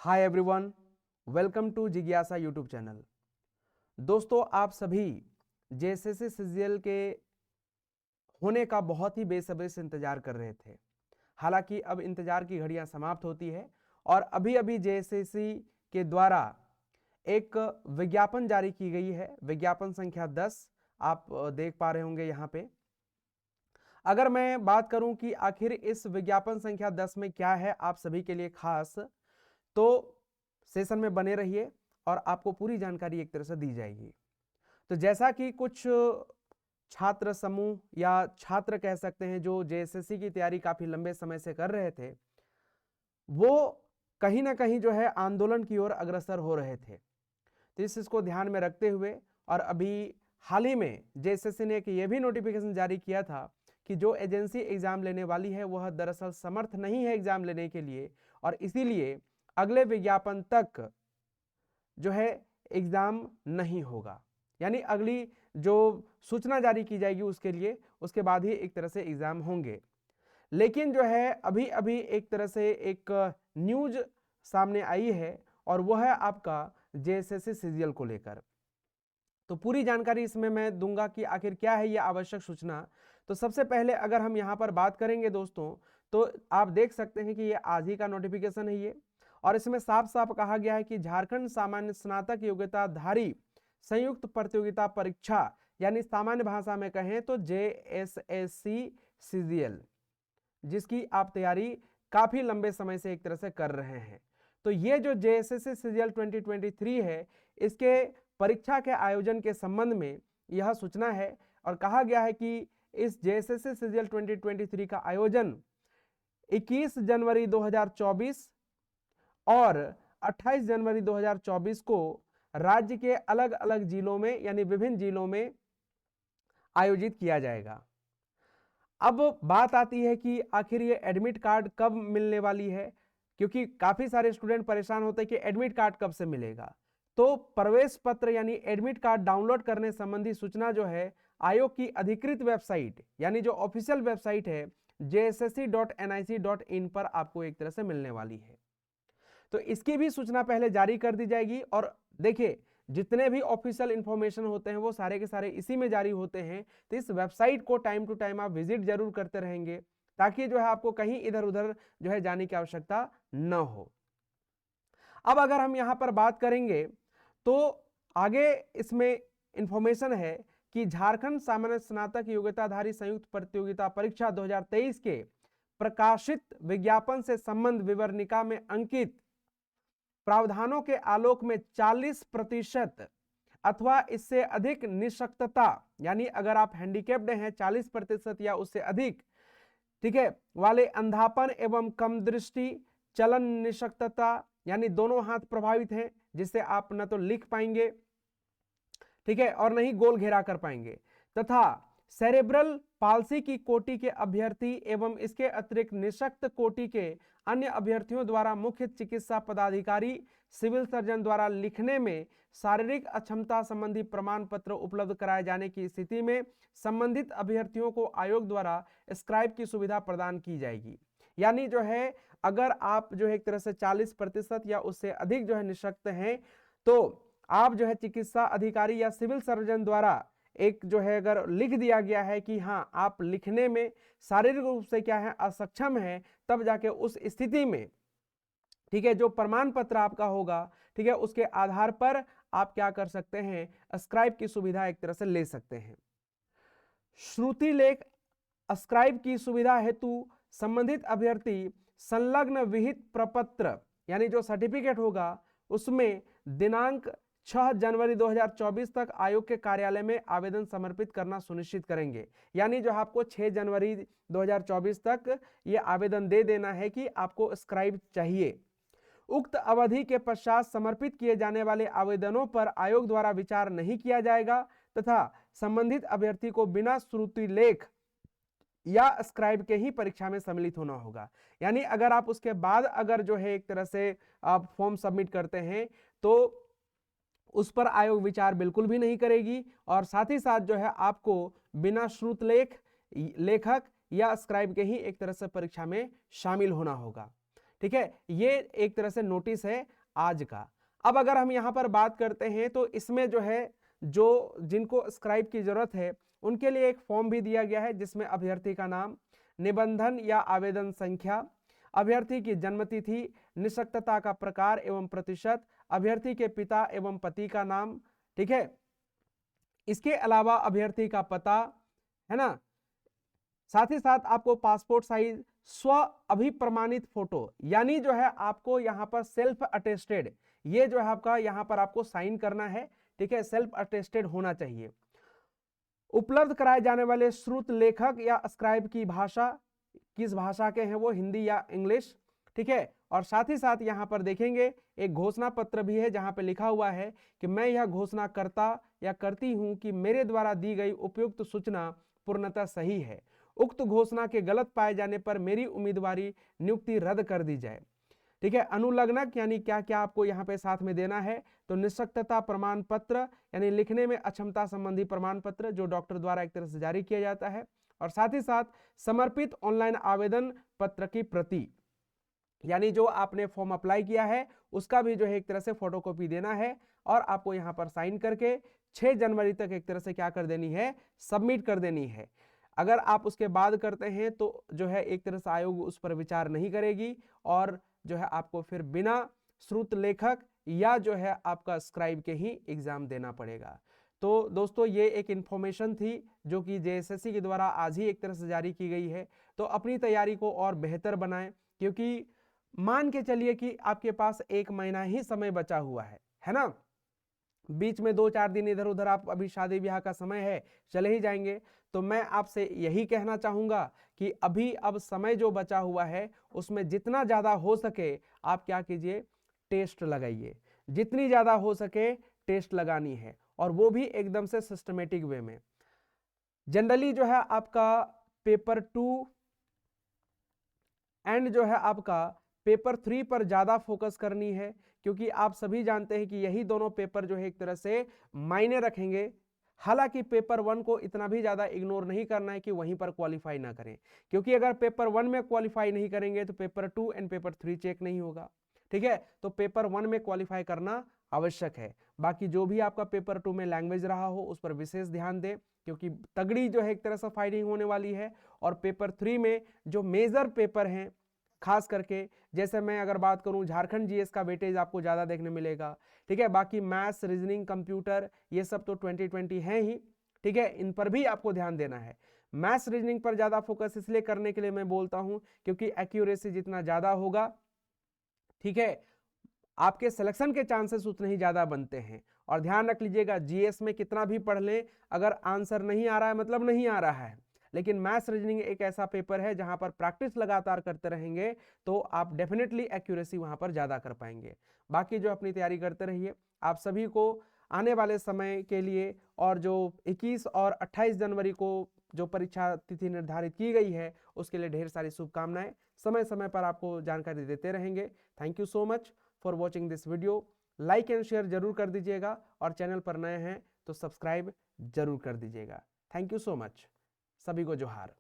Hi everyone, welcome to जिज्ञासा YouTube channel. दोस्तों, आप सभी जेएसएससी सीजीएल के होने का बहुत ही बेसब्री से इंतजार कर रहे थे। हालांकि अब इंतजार की घड़ियां समाप्त होती है और अभी अभी जेएसएससी के द्वारा एक विज्ञापन जारी की गई है, विज्ञापन संख्या 10 आप देख पा रहे होंगे यहाँ पे। अगर मैं बात करूं कि आखिर इस विज्ञापन संख्या 10 में क्या है आप सभी के लिए खास, तो सेशन में बने रहिए और आपको पूरी जानकारी एक तरह से दी जाएगी। तो जैसा कि कुछ छात्र समूह या छात्र कह सकते हैं जो जेएसएससी की तैयारी काफी लंबे समय से कर रहे थे, वो कहीं ना कहीं जो है आंदोलन की ओर अग्रसर हो रहे थे। तो इस चीज को ध्यान में रखते हुए और अभी हाल ही में जेएसएससी ने एक ये भी नोटिफिकेशन जारी किया था कि जो एजेंसी एग्जाम लेने वाली है वह दरअसल समर्थ नहीं है एग्जाम लेने के लिए, और इसीलिए अगले विज्ञापन तक जो है एग्जाम नहीं होगा। यानी अगली जो सूचना जारी की जाएगी उसके लिए, उसके बाद ही एक तरह से एग्जाम होंगे। लेकिन जो है अभी अभी एक तरह से एक न्यूज सामने आई है और वह है आपका जेएसएससी सीजीएल को लेकर। तो पूरी जानकारी इसमें मैं दूंगा कि आखिर क्या है ये आवश्यक सूचना। तो सबसे पहले अगर हम यहाँ पर बात करेंगे दोस्तों, तो आप देख सकते हैं कि ये आज ही का नोटिफिकेशन है ये, और इसमें साफ साफ कहा गया है कि झारखंड सामान्य स्नातक योग्यताधारी संयुक्त प्रतियोगिता परीक्षा, यानी सामान्य भाषा में कहें तो जेएसएससी सीजीएल, जिसकी आप तैयारी काफी लंबे समय से एक तरह से कर रहे हैं। तो ये जो जेएसएससी सीजीएल 2023 है, इसके परीक्षा के आयोजन के संबंध में यह सूचना है और कहा गया है कि इस जेएसएससी सीजीएल 2023 का आयोजन 21 जनवरी 2024 और 28 जनवरी 2024 को राज्य के अलग अलग जिलों में यानी विभिन्न जिलों में आयोजित किया जाएगा। अब बात आती है कि आखिर ये एडमिट कार्ड कब मिलने वाली है, क्योंकि काफी सारे स्टूडेंट परेशान होते हैं कि एडमिट कार्ड कब से मिलेगा। तो प्रवेश पत्र यानी एडमिट कार्ड डाउनलोड करने संबंधी सूचना जो है आयोग की अधिकृत वेबसाइट यानी जो ऑफिशियल वेबसाइट है jssc.nic.in पर आपको एक तरह से मिलने वाली है। तो इसकी भी सूचना पहले जारी कर दी जाएगी। और देखिए, जितने भी ऑफिशियल इंफॉर्मेशन होते हैं वो सारे के सारे इसी में जारी होते हैं। तो इस वेबसाइट को टाइम टू टाइम आप विजिट जरूर करते रहेंगे ताकि जो है आपको कहीं इधर उधर जो है जाने की आवश्यकता न हो। अब अगर हम यहां पर बात करेंगे तो आगे इसमें इंफॉर्मेशन है कि झारखंड सामान्य स्नातक योग्यताधारी संयुक्त प्रतियोगिता परीक्षा 2023 के प्रकाशित विज्ञापन से संबंध विवरणिका में अंकित प्रावधानों के आलोक में 40% अथवा इससे अधिक निःशक्तता, यानी अगर आप हैंडीकैप्ड हैं 40% या उससे अधिक, ठीक है, वाले अंधापन एवं कम दृष्टि, चलन निःशक्तता यानी दोनों हाथ प्रभावित हैं जिससे आप न तो लिख पाएंगे, ठीक है, और नहीं गोल घेरा कर पाएंगे, तथा सेरेब्रल पाल्सी की कोटि के अभ्यर्थी एवं इसके अतिरिक्त निःशक्त कोटि के अन्य अभ्यर्थियों द्वारा मुख्य चिकित्सा पदाधिकारी सिविल सर्जन द्वारा लिखने में शारीरिक अक्षमता संबंधी प्रमाण पत्र उपलब्ध कराए जाने की स्थिति में संबंधित अभ्यर्थियों को आयोग द्वारा स्क्राइब की सुविधा प्रदान की जाएगी। यानी जो है अगर आप जो है एक तरह से 40% या उससे अधिक जो है निःशक्त हैं, तो आप जो है चिकित्सा अधिकारी या सिविल सर्जन द्वारा एक जो है अगर लिख दिया गया है कि हाँ आप लिखने में शारीरिक रूप से क्या है असक्षम है, तब जाके उस स्थिति में, ठीक है, जो प्रमाण पत्र आपका होगा, ठीक है, उसके आधार पर आप क्या कर सकते हैं, स्क्राइब की सुविधा एक तरह से ले सकते हैं। श्रुति लेख स्क्राइब की सुविधा हेतु संबंधित अभ्यर्थी संलग्न विहित प्रपत्र यानी जो सर्टिफिकेट होगा उसमें दिनांक 6 जनवरी 2024 तक आयोग के कार्यालय में आवेदन समर्पित करना सुनिश्चित करेंगे। यानी जो आपको 6 जनवरी 2024 तक ये आवेदन दे देना है कि आपको स्क्राइब चाहिए। उक्त अवधि के पश्चात समर्पित किए जाने वाले आवेदनों पर आयोग द्वारा विचार नहीं किया जाएगा तथा संबंधित अभ्यर्थी को बिना श्रुति लेख या स्क्राइब के ही परीक्षा में सम्मिलित होना होगा। यानी अगर आप उसके बाद अगर जो है एक तरह से आप फॉर्म सबमिट करते हैं तो उस पर आयोग विचार बिल्कुल भी नहीं करेगी, और साथ ही साथ जो है आपको बिना श्रुत लेखक या स्क्राइब के ही एक तरह से परीक्षा में शामिल होना होगा। ठीक है, ये एक तरह से नोटिस है आज का। अब अगर हम यहाँ पर बात करते हैं तो इसमें जो है जो जिनको स्क्राइब की जरूरत है उनके लिए एक फॉर्म भी दिया गया है जिसमें अभ्यर्थी का नाम, निबंधन या आवेदन संख्या, अभ्यर्थी की जन्मतिथि, निःशक्तता का प्रकार एवं प्रतिशत, अभ्यर्थी के पिता एवं पति का नाम, ठीक है, इसके अलावा अभ्यर्थी का पता, है ना, साथ ही साथ आपको पासपोर्ट साइज स्व अभिप्रमाणित फोटो, यानी जो है आपको यहाँ पर सेल्फ अटेस्टेड, ये जो है आपका यहाँ पर आपको साइन करना है, ठीक है, सेल्फ अटेस्टेड होना चाहिए। उपलब्ध कराए जाने वाले श्रुत लेखक या स्क्राइब की भाषा, किस भाषा के हैं वो, हिंदी या इंग्लिश, ठीक है। और साथ ही साथ यहाँ पर देखेंगे एक घोषणा पत्र भी है जहाँ पे लिखा हुआ है कि मैं यह घोषणा करता या करती हूँ कि मेरे द्वारा दी गई उपयुक्त सूचना पूर्णतः सही है। उक्त घोषणा के गलत पाए जाने पर मेरी उम्मीदवारी नियुक्ति रद्द कर दी जाए, ठीक है। अनुलग्नक यानी क्या क्या आपको यहाँ पे साथ में देना है, तो निःशक्तता प्रमाण पत्र यानी लिखने में अक्षमता संबंधी प्रमाण पत्र जो डॉक्टर द्वारा एक तरह से जारी किया जाता है, और साथ ही साथ समर्पित ऑनलाइन आवेदन पत्र की प्रति, यानी जो आपने फॉर्म अप्लाई किया है उसका भी जो है एक तरह से फोटोकॉपी देना है और आपको यहाँ पर साइन करके 6 जनवरी तक एक तरह से क्या कर देनी है, सबमिट कर देनी है। अगर आप उसके बाद करते हैं तो जो है एक तरह से आयोग उस पर विचार नहीं करेगी और जो है आपको फिर बिना श्रुत लेखक या जो है आपका स्क्राइब के ही एग्जाम देना पड़ेगा। तो दोस्तों ये एक इन्फॉर्मेशन थी जो कि जेएसएससी के द्वारा आज ही एक तरह से जारी की गई है। तो अपनी तैयारी को और बेहतर बनाएं, क्योंकि मान के चलिए कि आपके पास 1 महीना ही समय बचा हुआ है ना, बीच में 2-4 दिन इधर उधर आप अभी शादी ब्याह का समय है चले ही जाएंगे। तो मैं आपसे यही कहना चाहूंगा कि अभी अब समय जो बचा हुआ है उसमें जितना ज्यादा हो सके आप क्या कीजिए, टेस्ट लगाइए, जितनी ज्यादा हो सके टेस्ट लगानी है, और वो भी एकदम से सिस्टमेटिक वे में। जनरली जो है आपका पेपर 2 एंड जो है आपका पेपर 3 पर ज्यादा फोकस करनी है, क्योंकि आप सभी जानते हैं कि यही दोनों पेपर जो है एक तरह से मायने रखेंगे। हालांकि पेपर 1 को इतना भी ज्यादा इग्नोर नहीं करना है कि वहीं पर क्वालिफाई ना करें, क्योंकि अगर पेपर 1 में क्वालिफाई नहीं करेंगे तो पेपर 2 एंड पेपर 3 चेक नहीं होगा, ठीक है। तो पेपर 1 में क्वालिफाई करना आवश्यक है। बाकी जो भी आपका पेपर 2 में लैंग्वेज रहा हो उस पर विशेष ध्यान दें, क्योंकि तगड़ी जो है एक तरह से फाइटिंग होने वाली है। और पेपर 3 में जो मेजर पेपर हैं, खास करके जैसे मैं अगर बात करूं झारखंड जीएस का वेटेज आपको ज्यादा देखने मिलेगा, ठीक है। बाकी मैथ्स, रीजनिंग, कंप्यूटर ये सब तो 2020 है ही, ठीक है, इन पर भी आपको ध्यान देना है। मैथ्स रीजनिंग पर ज्यादा फोकस इसलिए करने के लिए मैं बोलता हूं क्योंकि एक्यूरेसी जितना ज्यादा होगा, ठीक है, आपके सिलेक्शन के चांसेस उतने ही ज्यादा बनते हैं। और ध्यान रख लीजिएगा, जीएस में कितना भी पढ़ लें, अगर आंसर नहीं आ रहा है मतलब नहीं आ रहा है, लेकिन मैथ्स रीजनिंग एक ऐसा पेपर है जहां पर प्रैक्टिस लगातार करते रहेंगे तो आप डेफिनेटली एक्यूरेसी वहां पर ज्यादा कर पाएंगे। बाकी जो अपनी तैयारी करते रहिए। आप सभी को आने वाले समय के लिए और जो 21 और 28 जनवरी को जो परीक्षा तिथि निर्धारित की गई है उसके लिए ढेर सारी शुभकामनाएं। समय समय पर आपको जानकारी देते रहेंगे। Thank you so much for watching this video. Like and share जरूर कर दीजिएगा और चैनल पर नए हैं तो सब्सक्राइब जरूर कर दीजिएगा। Thank you so much. सभी को जोहार।